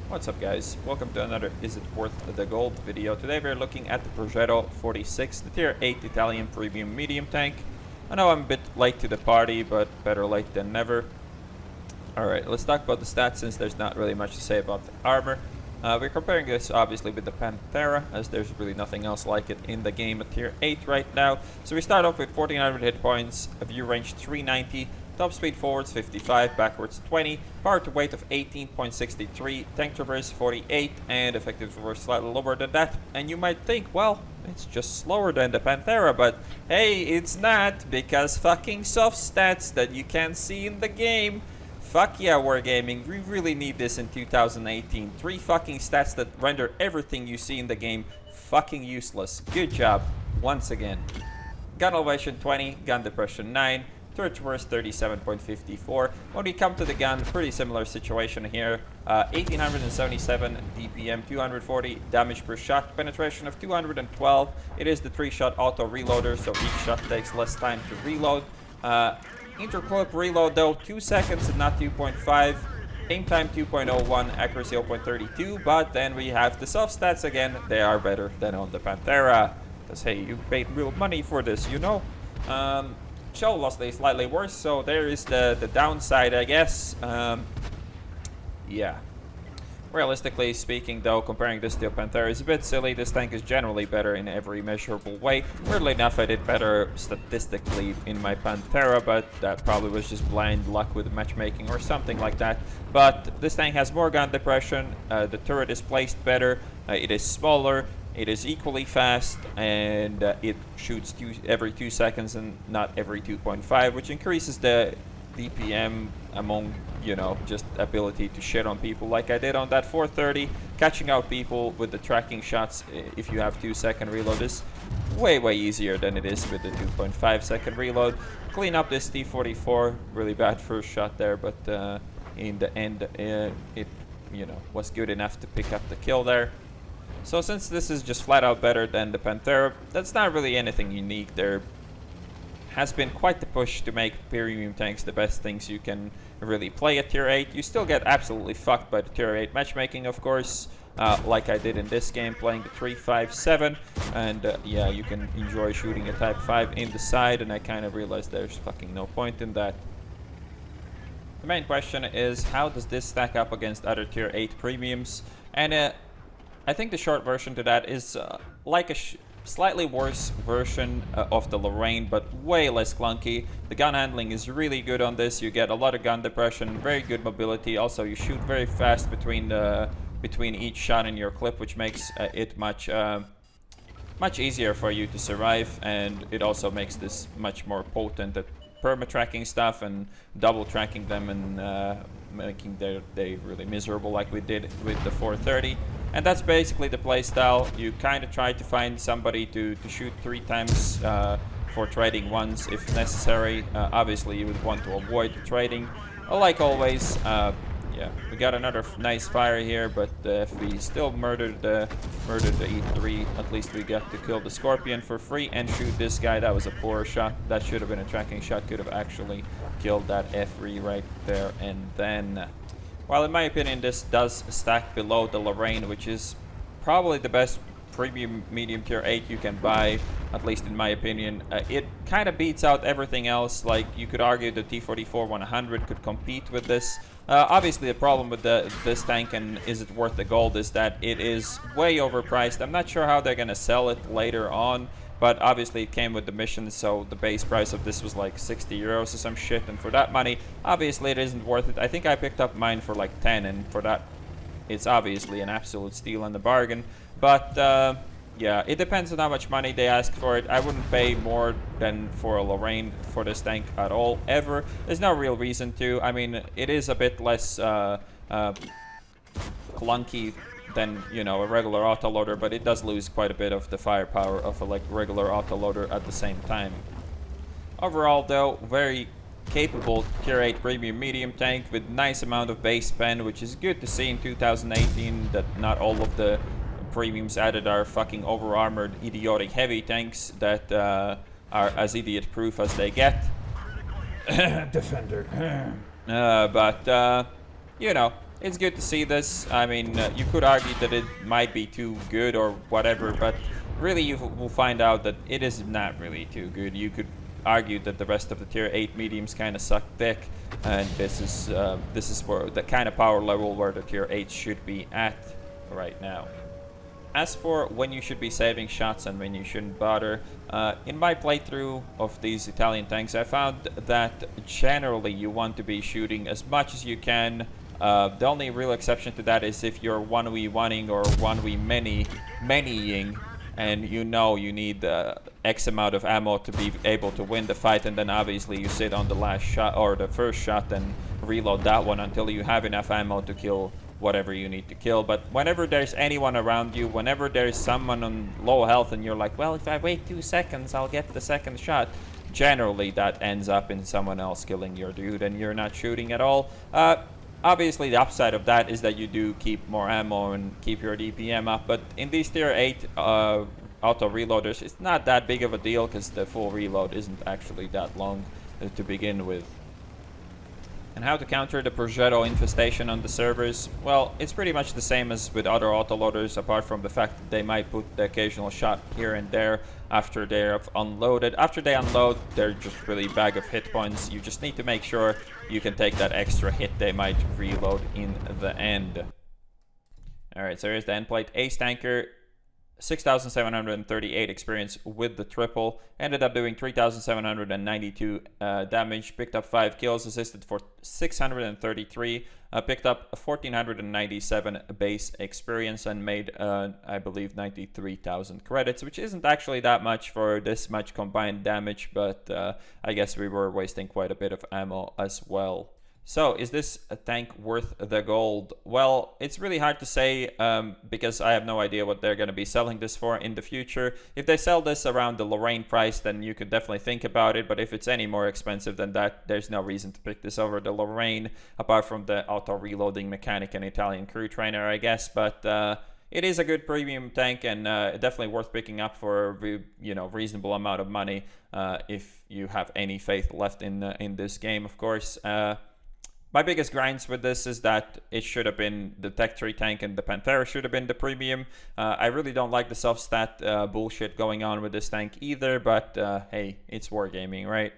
What's up guys, welcome to another Is It Worth the Gold video. Today we're looking at the Progetto 46, the tier 8 Italian premium medium tank. I know I'm a bit late to the party, but better late than never. Alright, let's talk about the stats since there's not really much to say about the armor. We're comparing this obviously with the Panthera, as there's really nothing else like it in the game at tier 8 right now. So we start off with 1400 hit points, a view range 390, top speed forwards 55, backwards 20, power to weight of 18.63, tank traverse 48, and effective traverse slightly lower than that. And you might think, well, it's just slower than the Panthera, but hey, it's not, because fucking soft stats that you can't see in the game. Fuck yeah, Wargaming, we really need this in 2018. 3 fucking stats that render everything you see in the game fucking useless. Good job, once again. Gun elevation 20, gun depression 9, turret traverse 37.54. When we come to the gun, pretty similar situation here. 1877 DPM, 240 damage per shot, penetration of 212. It is the 3-shot auto reloader, so each shot takes less time to reload. Interclip reload though, 2 seconds and not 2.5. Aim time 2.01, accuracy 0.32, but then we have the soft stats again. They are better than on the Panthera. Because hey, you paid real money for this, you know. Shell velocity is slightly worse, so there is the downside, I guess. Yeah. Realistically speaking though, comparing this to a Panthera is a bit silly. This tank is generally better in every measurable way. Weirdly enough, I did better statistically in my Panthera, but that probably was just blind luck with matchmaking or something like that. But this tank has more gun depression, the turret is placed better, it is smaller, it is equally fast, and it shoots every 2 seconds and not every 2.5, which increases the DPM among, you know, just ability to shit on people like I did on that 430. Catching out people with the tracking shots if you have 2-second reload is way easier than it is with the 2.5-second reload. Clean up this T44, really bad first shot there, but in the end it, you know, was good enough to pick up the kill there. So since this is just flat out better than the Panthera, that's not really anything unique. There has been quite the push to make premium tanks the best things you can really play at tier 8. You still get absolutely fucked by the tier 8 matchmaking, of course, like I did in this game playing the 357, and yeah, you can enjoy shooting a type 5 in the side, and I kind of realized there's fucking no point in that. The main question is, how does this stack up against other tier 8 premiums? And I think the short version to that is like a slightly worse version of the Lorraine, but way less clunky. The gun handling is really good on this. You get a lot of gun depression, very good mobility. Also, you shoot very fast between each shot in your clip, which makes it much easier for you to survive, and it also makes this much more potent at perma-tracking stuff and double tracking them and making their day really miserable like we did with the 430. And that's basically the playstyle. You kind of try to find somebody to shoot 3 times for trading once if necessary. Obviously you would want to avoid the trading. Like always, yeah, we got another nice fire here, but if we still murdered the E3, at least we got to kill the Scorpion for free and shoot this guy. That was a poor shot. That should have been a tracking shot. Could have actually killed that F3 right there and then. While in my opinion this does stack below the Lorraine, which is probably the best premium medium tier 8 you can buy, at least in my opinion, it kind of beats out everything else. Like, you could argue the T44-100 could compete with this. Obviously the problem with this tank, and is it worth the gold, is that it is way overpriced. I'm not sure how they're gonna sell it later on, but obviously it came with the mission, so the base price of this was like 60 euros or some shit, and for that money, obviously it isn't worth it. I think I picked up mine for like 10, and for that, it's obviously an absolute steal and a bargain. But yeah, it depends on how much money they ask for it. I wouldn't pay more than for a Lorraine for this tank at all, ever. There's no real reason to. I mean, it is a bit less clunky than, you know, a regular autoloader, but it does lose quite a bit of the firepower of a like regular autoloader at the same time. Overall though, very capable tier 8 premium medium tank with nice amount of base spend, which is good to see in 2018, that not all of the premiums added are fucking over armored idiotic heavy tanks that are as idiot proof as they get. Defender. But you know, it's good to see this. I mean, you could argue that it might be too good or whatever, but really you will find out that it is not really too good. You could argue that the rest of the tier 8 mediums kind of suck dick, and this is for the kind of power level where the tier 8 should be at right now. As for when you should be saving shots and when you shouldn't bother, in my playthrough of these Italian tanks, I found that generally you want to be shooting as much as you can. The only real exception to that is if you're 1v1ing or 1v manying, and you know you need X amount of ammo to be able to win the fight, and then obviously you sit on the last shot or the first shot and reload that one until you have enough ammo to kill whatever you need to kill. But whenever there's anyone around you, whenever there's someone on low health and you're like, well, if I wait 2 seconds I'll get the second shot, generally that ends up in someone else killing your dude and you're not shooting at all. Obviously the upside of that is that you do keep more ammo and keep your DPM up, but in these tier 8 auto reloaders it's not that big of a deal because the full reload isn't actually that long to begin with. And how to counter the Progetto infestation on the servers? Well, it's pretty much the same as with other autoloaders, apart from the fact that they might put the occasional shot here and there after they're unloaded. After they unload, they're just really bag of hit points. You just need to make sure you can take that extra hit they might reload in the end. Alright, so here's the end plate. Ace Tanker, 6,738 experience with the triple, ended up doing 3,792 damage, picked up 5 kills, assisted for 633, picked up 1,497 base experience, and made, I believe, 93,000 credits, which isn't actually that much for this much combined damage, but I guess we were wasting quite a bit of ammo as well. So, is this a tank worth the gold? Well, it's really hard to say because I have no idea what they're going to be selling this for in the future. If they sell this around the Lorraine price, then you could definitely think about it. But if it's any more expensive than that, there's no reason to pick this over the Lorraine, apart from the auto-reloading mechanic and Italian crew trainer, I guess. But it is a good premium tank and definitely worth picking up for reasonable amount of money if you have any faith left in this game, of course. My biggest grinds with this is that it should have been the Tech 3 tank and the Panthera should have been the premium. I really don't like the self-stat bullshit going on with this tank either, but hey, it's wargaming, right?